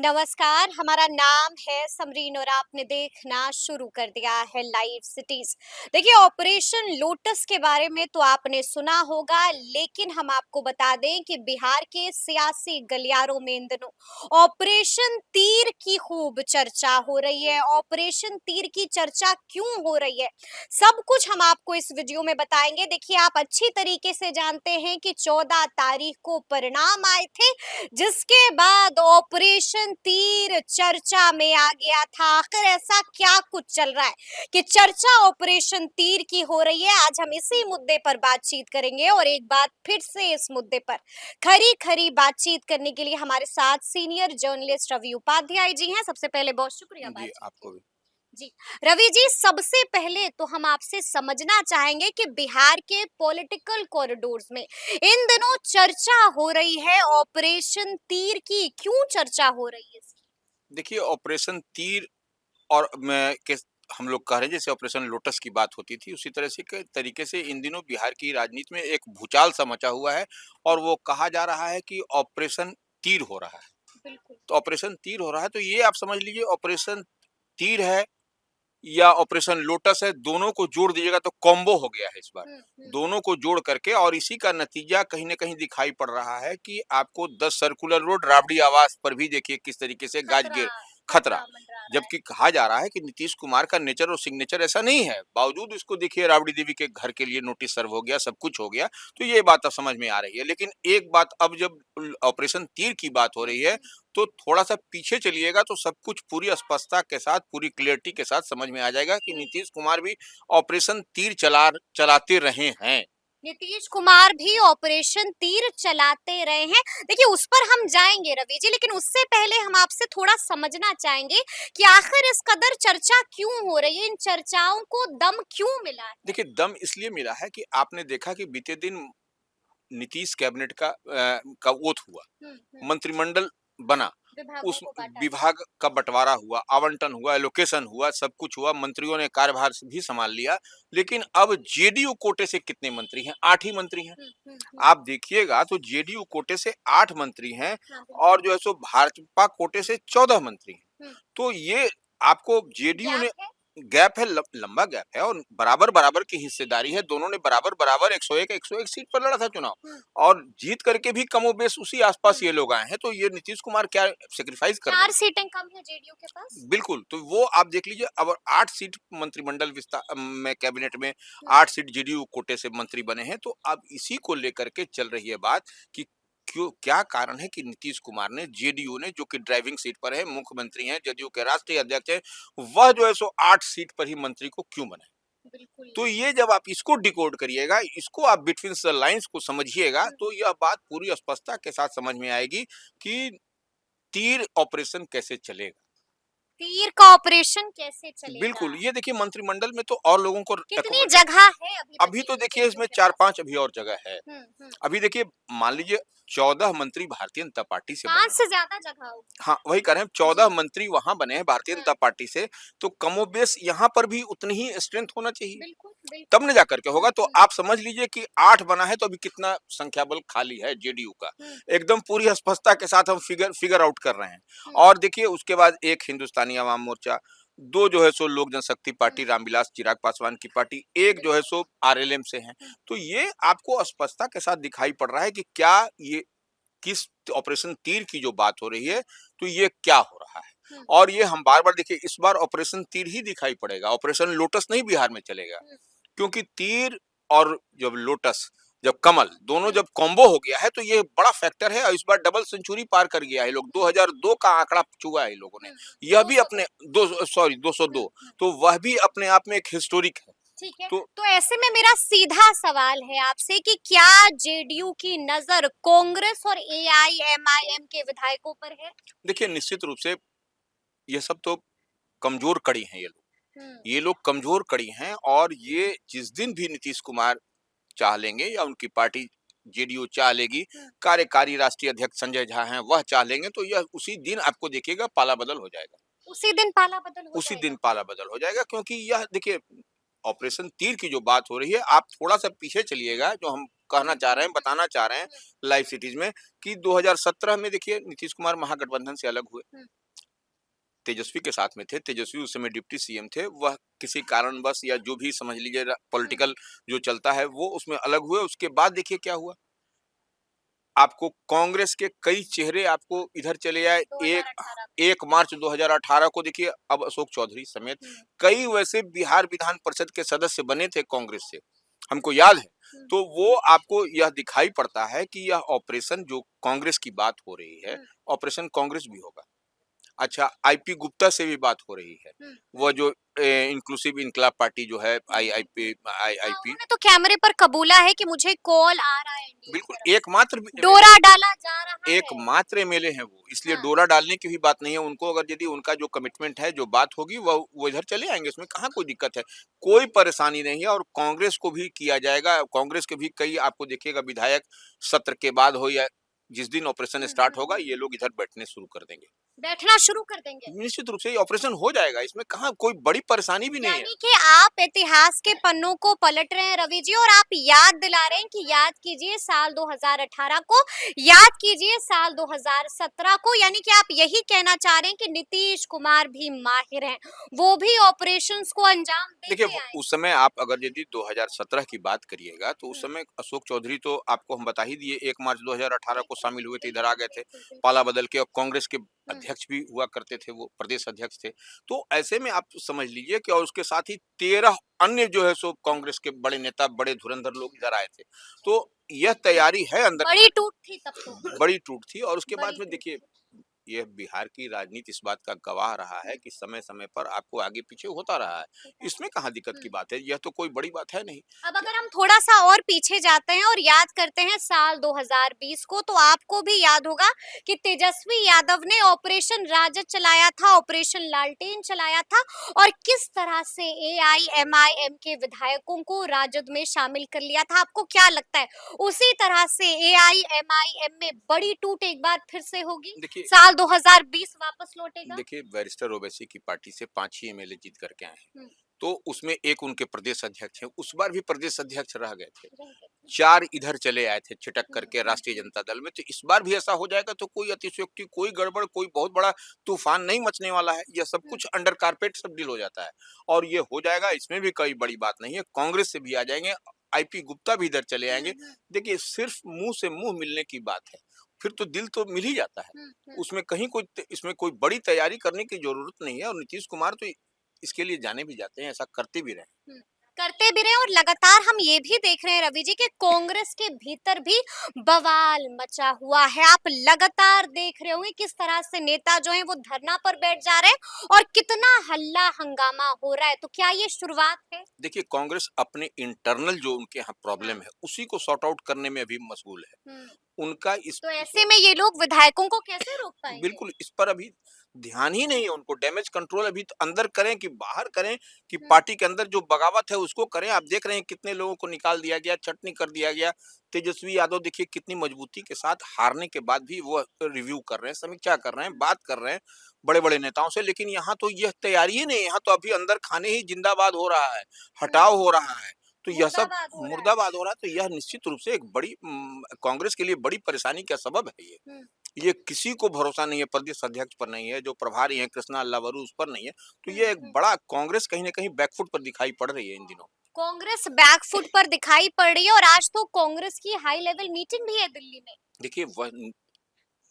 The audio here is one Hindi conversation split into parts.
नमस्कार, हमारा नाम है समरीन और आपने देखना शुरू कर दिया है लाइव सिटीज। देखिए, ऑपरेशन लोटस के बारे में तो आपने सुना होगा, लेकिन हम आपको बता दें कि बिहार के सियासी गलियारों में इन दिनों ऑपरेशन तीर की खूब चर्चा हो रही है। ऑपरेशन तीर की चर्चा क्यों हो रही है, सब कुछ हम आपको इस वीडियो में बताएंगे। देखिए, आप अच्छी तरीके से जानते हैं कि 14 तारीख को परिणाम आए थे, जिसके बाद ऑपरेशन तीर चर्चा में आ गया था। आखिर ऐसा क्या कुछ चल रहा है कि चर्चा ऑपरेशन तीर की हो रही है। आज हम इसी मुद्दे पर बातचीत करेंगे और एक बार फिर से इस मुद्दे पर खरी खरी बातचीत करने के लिए हमारे साथ सीनियर जर्नलिस्ट रवि उपाध्याय जी हैं। सबसे पहले बहुत शुक्रिया जी, बातचीत के आपको भी। लिए। जी, रवि जी, सबसे पहले तो हम आपसे समझना चाहेंगे कि बिहार के पॉलिटिकल कॉरिडोर्स में इन दिनों चर्चा हो रही है ऑपरेशन तीर की। क्यों चर्चा हो रही है इसकी? देखिए ऑपरेशन तीर और मैं किस हम लोग कह रहे हैं जैसे ऑपरेशन लोटस की बात होती थी, उसी तरह से के तरीके से इन दिनों बिहार की राजनीति में एक भूचाल सा मचा हुआ है और वो कहा जा रहा है कि ऑपरेशन तीर हो रहा है। बिल्कुल। तो ऑपरेशन तीर हो रहा है तो ये आप समझ लीजिए ऑपरेशन तीर है या ऑपरेशन लोटस है, दोनों को जोड़ दीजिएगा तो कॉम्बो हो गया है इस बार। हम्म। दोनों को जोड़ करके और इसी का नतीजा कहीं न कहीं दिखाई पड़ रहा है कि आपको 10 सर्कुलर रोड राबड़ी आवास पर भी देखिए किस तरीके से खतरा खतरा। खतरा मंडरा रहा है। जबकि कहा जा रहा है कि नीतीश कुमार का नेचर और सिग्नेचर ऐसा नहीं है। बावजूद इसको देखिए राबड़ी देवी के घर के लिए नोटिस सर्व हो गया, सब कुछ हो गया। तो ये बात अब समझ में आ रही है। लेकिन एक बात अब जब ऑपरेशन तीर की बात हो रही है तो थोड़ा-सा पीछे चलिएगा तो सब कुछ पूरी स्पष्टता के साथ, पूरी क्लैरिटी के साथ समझ में आ जाएगा कि नीतीश कुमार भी ऑपरेशन तीर चलाते रहे हैं। नीतीश कुमार भी ऑपरेशन तीर चलाते रहे हैं। देखिए, उस पर हम जाएंगे रवि जी, लेकिन उससे पहले हम आपसे थोड़ा समझना चाहेंगे कि आखिर इस कदर चर्चा क्यों हो रही है, इन चर्चाओं को दम क्यों मिला है। देखिए दम इसलिए मिला है कि आपने देखा कि बीते दिन नीतीश कैबिनेट का ओथ हुआ, हम्म। मंत्रिमंडल बना, विभागों उस को बांटा गया। विभाग का बंटवारा हुआ, आवंटन हुआ, एलोकेशन हुआ, सब कुछ हुआ, मंत्रियों ने कार्यभार भी संभाल लिया। लेकिन अब जेडीयू कोटे से कितने मंत्री हैं? 8 ही मंत्री हैं। आप देखिएगा तो जेडीयू कोटे से 8 मंत्री हैं हाँ, बिल्कुल। और जो है सो भाजपा कोटे से 14 मंत्री हैं। हम्म। तो ये आपको जेडीयू गैप ने है। गैप है, लंबा गैप है और बराबर-बराबर की हिस्सेदारी है। दोनों ने बराबर-बराबर 101 सीट पर लड़ा था चुनाव हम्म। और जीत करके भी कमोबेश उसी आसपास हम्म। ये लोग आए हैं। तो ये नीतीश कुमार क्या सैक्रिफाइस कर 4 देंगे? सीटें कम है जेडीयू के पास। बिल्कुल, तो वो आप देख लीजिए अब 8 सीट मंत्रिमंडल में कैबिनेट में हम्म। 8 सीट जेडीयू कोटे से मंत्री बने हैं। तो अब इसी को लेकर के चल रही है बात कि क्यों क्या कारण है कि नीतीश कुमार ने जेडीयू ने जो कि ड्राइविंग सीट पर है, मुख्यमंत्री हैं, जदयू के राष्ट्रीय अध्यक्ष हैं, वह जो है सो 8 सीट पर ही मंत्री को क्यों बनाए? बिल्कुल। तो ये जब आप इसको डिकोड करिएगा, इसको आप बिटवीन द लाइन्स को समझिएगा, तो यह बात पूरी स्पष्टता के साथ समझ में आएगी कि तीर ऑपरेशन कैसे चलेगा। तीर का ऑपरेशन कैसे चलेगा? बिल्कुल, ये देखिए मंत्रिमंडल में तो और लोगों को कितनी एकोमोडेट जगह है अभी अभी बची तो हुई देखिए जेडीयू इसमें के पास? 4-5 अभी और जगह है। हम्म। अभी देखिए मान लीजिए 14 मंत्री भारतीय जनता पार्टी से बने 5 हैं। से ज्यादा जगह होगी। हाँ, वही कह रहे हैं 14 जी। मंत्री वहाँ बने हैं भारतीय हम्म। जनता पार्टी से, तो कमोबेश यहाँ पर भी उतनी ही स्ट्रेंथ होना चाहिए। बिल्कुल बिल्कुल। तब न जाकर के होगा। तो हम्म। आप समझ लीजिए कि 8 बना है तो अभी कितना संख्या बल खाली है जेडीयू का। हम्म। एकदम पूरी स्पष्टता के साथ हम फिगर आउट कर रहे हैं। हम्म। और देखिए उसके बाद एक हिंदुस्तानी अवाम मोर्चा, 2 जो है सो लोक जनशक्ति पार्टी हम्म। रामविलास चिराग पासवान की पार्टी, एक जो है बिल्कुल। सो आरएलएम से है। तो ये आपको स्पष्टता के साथ दिखाई पड़ रहा है कि क्या ये किस ऑपरेशन तीर की जो बात हो रही है, तो ये क्या हो रहा है? हम्म। और ये हम बार-बार देखिए इस बार ऑपरेशन तीर ही दिखाई पड़ेगा, ऑपरेशन लोटस नहीं बिहार में चलेगा। हम्म। क्योंकि तीर और जब लोटस, जब कमल दोनों हम्म। जब कॉम्बो हो गया है तो ये बड़ा फैक्टर है और इस बार डबल सेंचुरी पार कर गया है। लोग 2002 का आंकड़ा छुआ है इन लोगों ने। यह भी 202। अपने दो सॉरी 202, तो वह भी अपने आप में एक हिस्टोरिक है। ठीक है। तो तो ऐसे में मेरा सीधा सवाल है आपसे कि क्या जेडीयू की नजर कांग्रेस और एआईएमआईएम के विधायकों पर है? देखिए निश्चित रूप से ये सब तो कमजोर कड़ी हैं ये लोग। हम्म। ये लोग कमजोर कड़ी हैं और ये जिस दिन भी नीतीश कुमार चाह लेंगे या उनकी पार्टी जेडीयू चाह लेगी, हम्म। कार्यकारी राष्ट्रीय अध्यक्ष संजय झा हैं, वह चाह लेंगे तो यह उसी दिन आपको देखिएगा पाला बदल हो जाएगा। उसी दिन पाला बदल हो उसी दिन जाएगा। पाला बदल हो जाएगा क्योंकि यह देखिए ऑपरेशन तीर की जो बात हो रही है, आप थोड़ा-सा पीछे चलिएगा जो हम कहना चाह रहे हैं, बताना चाह रहे हैं लाइव सिटीज़ में कि 2017 में देखिए नीतीश कुमार महागठबंधन से अलग हुए। तेजस्वी के साथ में थे, तेजस्वी उस समय डिप्टी सीएम थे, वह किसी कारणवश या जो भी समझ लीजिए पॉलिटिकल जो चलता है वो उसमें अलग हुए। उसके बाद देखिए क्या हुआ, आपको कांग्रेस के कई चेहरे आपको इधर चले आए। एक 2018 1 मार्च 2018 को देखिए अब अशोक चौधरी समेत कई वैसे बिहार विधान परिषद के सदस्य बने थे कांग्रेस से, हमको याद है। तो वो आपको यह दिखाई पड़ता है कि यह ऑपरेशन जो कांग्रेस की बात हो रही है, ऑपरेशन कांग्रेस भी होगा। अच्छा, आईपी गुप्ता से भी बात हो रही है। वो जो इंक्लूसिव इनकलाब पार्टी जो है हाँ, आईआईपी उन्होंने तो कैमरे पर कबूला है कि मुझे कॉल आ रहा है एनडीए की बिल्कुल तरफ एकमात्र से। डोरा डाला जा रहा है। एकमात्र एमएलए हैं वो, इसलिए हाँ। डोरा डालने की भी बात नहीं है उनको। अगर यदि उनका जो कमिटमेंट है, जो बात होगी वो इधर चले आएँगे, इसमें कहाँ कोई दिक्कत है। कोई परेशानी नहीं है और कांग्रेस को भी किया जाएगा। कांग्रेस के भी कई आपको देखिएगा विधायक सत्र के बाद हो या जिस दिन ऑपरेशन स्टार्ट होगा, ये लोग इधर बैठने शुरू कर देंगे। बैठना शुरू कर देंगे। निश्चित रूप से ये ऑपरेशन हो जाएगा, इसमें कहाँ कोई बड़ी परेशानी भी नहीं है। यानी कि आप इतिहास के पन्नों को पलट रहे हैं रवि जी, और आप याद दिला रहे हैं कि याद कीजिए साल 2018 को, याद कीजिए साल 2017 को। यानी कि आप यही कहना चाह रहे हैं कि नीतीश कुमार भी माहिर हैं, वो भी ऑपरेशंस को अंजाम देखिए, देते आए उस समय आप अगर यदि 2017 की बात करिएगा, तो उस समय अशोक चौधरी तो आपको हम बता ही दिए 1 मार्च 2018 को शामिल हुए थे, इधर आ गए थे, पाला बदल के और कांग्रेस के अध्यक्ष भी हुआ करते थे, वो प्रदेश अध्यक्ष थे। तो ऐसे में आप समझ लीजिए कि और उसके साथ ही 13 अन्य जो है सो कांग्रेस के बड़े नेता, बड़े धुरंधर लोग इधर आए थे। तो यह तैयारी है अंदर बड़ी टूट थी तब तो। बड़ी टूट थी और उसके बाद बड़ी में टूट देखिए थी। यह बिहार की राजनीति इस बात का गवाह रहा है कि समय-समय पर आपको आगे-पीछे होता रहा है। इसमें कहाँ दिक्कत की बात है? यह तो कोई बड़ी बात है नहीं। अब अगर हम थोड़ा-सा और पीछे जाते हैं और याद करते हैं साल 2020 को, तो आपको भी याद होगा कि तेजस्वी यादव ने ऑपरेशन राजद चलाया था, ऑपरेशन लालटेन चलाया था, और किस तरह से एआईएमआईएम के विधायकों को राजद में शामिल कर लिया था। आपको क्या लगता है, उसी तरह से एआईएमआईएम में बड़ी टूट एक बार फिर से होगी? देखिए साल 2020 वापस लौटेगा? देखिए बैरिस्टर ओवैसी की पार्टी से 5 ही एमएलए जीत करके आए हैं। हुँ, तो उसमें एक उनके प्रदेश अध्यक्ष हैं, उस बार भी प्रदेश अध्यक्ष रह गए थे। रह गए। 4 इधर चले आए थे छिटक हुँ, करके हुँ, राष्ट्रीय जनता दल में, तो इस बार भी ऐसा हो जाएगा तो कोई अतिशयोक्ति, कोई गड़बड़, कोई बहुत बड़ा तूफान नहीं मचने वाला है। यह सब हुँ, कुछ अंडर कारपेट सब डील हो जाता है और ये हो जाएगा, इसमें भी कोई बड़ी बात नहीं है। कांग्रेस से भी आ जाएँगे, आईपी गुप्ता भी इधर चले हुँ, आएँगे। हुँ, देखिए सिर्फ मुँह से मुँह मिलने की बात है, फिर तो दिल तो मिल ही जाता है। हुँ, हुँ। उसमें कहीं कोई इसमें कोई बड़ी तैयारी करने की ज़रूरत नहीं है और नीतीश कुमार तो इसके लिए जाने भी जाते हैं, ऐसा करते भी रहे हैं। हुँ, करते भी रहे, और लगातार हम ये भी देख रहे हैं रवि जी कि कांग्रेस के भीतर भी बवाल मचा हुआ है। आप लगातार देख रहे होंगे किस तरह से नेता जो हैं वो धरना पर बैठ जा रहे हैं और कितना हल्ला हंगामा हो रहा है। तो क्या ये शुरुआत है? देखिए कांग्रेस अपने इंटरनल जो उनके यहाँ प्रॉब्लम हाँ। है, उसी को सॉर्ट आउट करने में अभी मशगूल है। हुँ, उनका इस तो ऐसे में ये लोग विधायकों को कैसे रोक पाएँगे? बिल्कुल इस पर अभी ध्यान ही नहीं है उनको। डैमेज कंट्रोल अभी तो अंदर करें कि बाहर करें कि हुँ, पार्टी के अंदर जो बगावत है उसको करें। आप देख रहे हैं कितने लोगों को निकाल दिया गया, चटनी कर दिया गया। तेजस्वी यादव देखिए कितनी मजबूती के साथ हारने के बाद भी वो रिव्यू कर रहे हैं, समीक्षा कर रहे हैं, बात कर रहे हैं बड़े-बड़े नेताओं से। लेकिन यहाँ तो यह तैयारी ही नहीं है, यहाँ तो अभी अंदर खाने ही जिंदाबाद हो रहा है, हुँ, हटाव हो रहा है। तो यह सब मुर्दाबाद हो रहा है। मुर्दाबाद हो रहा है, तो यह निश्चित रूप से एक बड़ी कांग्रेस के लिए बड़ी परेशानी का सबब है ये। हुँ, ये किसी को भरोसा नहीं है, प्रदेश अध्यक्ष पर नहीं है, जो प्रभारी हैं कृष्णा अल्लावरू उस पर नहीं है। तो हुँ, ये एक हुँ। बड़ा कांग्रेस कहीं न कहीं बैकफुट पर दिखाई पड़ रही है इन दिनों। कांग्रेस बैकफुट पर दिखाई पड़ रही है, और आज तो कांग्रेस की हाई लेवल मीटिंग भी है दिल्ली में। देखिए वह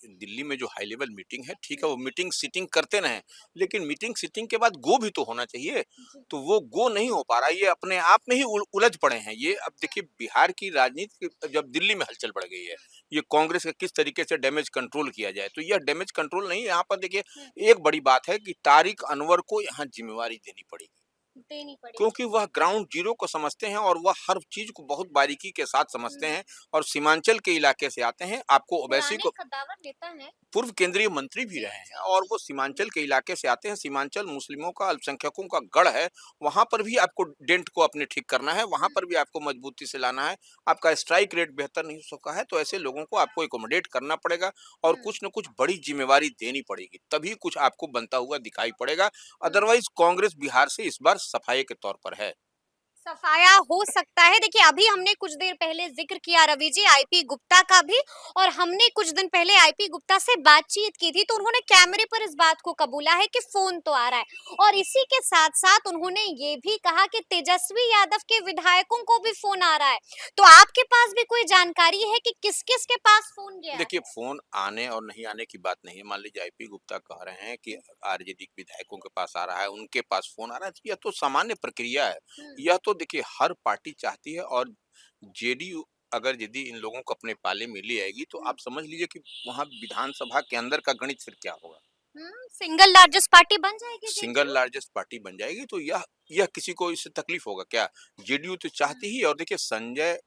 दिल्ली में जो हाई लेवल मीटिंग है, ठीक है, हुँ, वो मीटिंग सिटिंग करते रहें, लेकिन मीटिंग सिटिंग के बाद गो भी तो होना चाहिए। जी। तो वो गो नहीं हो पा रहा है, ये अपने आप में ही उलझ पड़े हैं। ये अब देखिए बिहार की राजनीति जब दिल्ली में हलचल बढ़ गई है, ये कांग्रेस का किस तरीके से डैमेज कंट्रोल किया जाए, तो यह डैमेज कंट्रोल नहीं है। यहाँ पर देखिए हुँ, एक बड़ी बात है कि तारिक अनवर को यहाँ ज़िम्मेवारी देनी पड़ेगी। देनी पड़ेगी। क्योंकि वह ग्राउंड जीरो को समझते हैं और वह हर चीज़ को बहुत बारीकी के साथ समझते हुँ, हैं और सीमांचल के इलाके से आते हैं। आपको ओवैसी पुराने को कद्दावर नेता हैं। पूर्व केंद्रीय मंत्री भी जी, रहे हैं जी, और जी। वो सीमांचल के इलाके से आते हैं। सीमांचल मुस्लिमों का, अल्पसंख्यकों का गढ़ है। वहाँ पर भी आपको डेंट को अपने ठीक करना है, वहाँ हुँ, पर भी आपको मजबूती से लाना है। आपका स्ट्राइक रेट बेहतर नहीं हो सका है, तो ऐसे लोगों को आपको एकोमोडेट करना पड़ेगा और हुँ, कुछ न कुछ बड़ी ज़िम्मेवारी देनी पड़ेगी, तभी कुछ आपको बनता हुआ दिखाई पड़ेगा। हुँ। अदरवाइज़ कांग्रेस बिहार से इस बार सफाई के तौर पर है। सफाया हो सकता है। देखिए, अभी हमने कुछ देर पहले ज़िक्र किया रवि जी आईपी गुप्ता का भी, और हमने कुछ दिन पहले आईपी गुप्ता से बातचीत की थी, तो उन्होंने कैमरे पर इस बात को कबूला है कि फ़ोन तो आ रहा है, और इसी के साथ-साथ उन्होंने ये भी कहा कि तेजस्वी यादव के विधायकों को भी फ़ोन आ रहा है। तो आपके पास भी कोई जानकारी है कि किस-किस के पास फ़ोन गया देखिए, है? फ़ोन आने और नहीं आने की बात नहीं है। मान लीजिए आईपी गुप्ता कह रहे हैं कि हुँ, आरजेडी के विधायकों के पास आ रहा है, उनके पास फ़ोन आ रहा है, तो यह तो सामान्य प्रक्रिया है। हुँ, यह तो देखिए हर पार्टी चाहती है, और जेडीयू अगर यदि इन लोगों को अपने पाले में ले आएगी, तो हुँ, आप समझ लीजिए कि वहाँ विधानसभा के अंदर का गणित फिर क्या होगा? सिंगल लार्जेस्ट पार्टी बन जाएगी सिंगल जेडीयू? लार्जेस्ट पार्टी बन जाएगी, तो यह किसी को इससे तकलीफ होगा क्या? जेडीयू तो चाहती हुँ, ही है, और देखिए संजय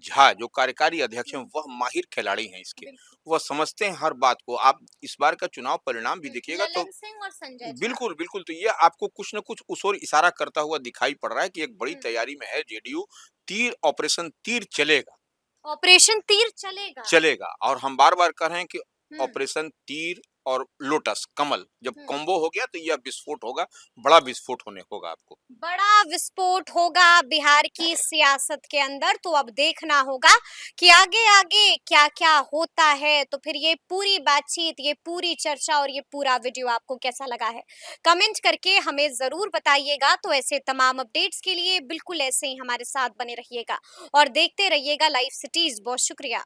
झा जो कार्यकारी अध्यक्ष हैं, हुँ, वह माहिर खिलाड़ी हैं इसके। बिल्कुल। वह समझते हैं हर बात को। आप इस बार का चुनाव परिणाम भी देखिएगा तो ललन सिंह और संजय झा। बिल्कुल, बिल्कुल, तो ये आपको कुछ न कुछ उस ओर इशारा करता हुआ दिखाई पड़ रहा है कि एक बड़ी हुँ, तैयारी में है जेडीयू। तीर ऑपरेशन तीर चलेगा। ऑपरेशन तीर चलेगा। चलेगा, और हम बार-बार कह रहे हैं कि हुँ, ऑपरेशन तीर और लोटस कमल जब हुँ। कॉम्बो हो गया, तो यह विस्फोट होगा, बड़ा विस्फोट होने होगा आपको। बड़ा विस्फोट होगा बिहार की सियासत के अंदर, तो अब देखना होगा कि आगे-आगे क्या-क्या होता है। तो फिर ये पूरी बातचीत, ये पूरी चर्चा और ये पूरा वीडियो आपको कैसा लगा है? कमेंट करके हमें ज़रूर बताइएगा। तो ऐसे तमाम अपडेट्स के लिए बिल्कुल ऐसे ही हमारे साथ बने रहिएगा और देखते रहिएगा लाइव सिटीज़। बहुत शुक्रिया।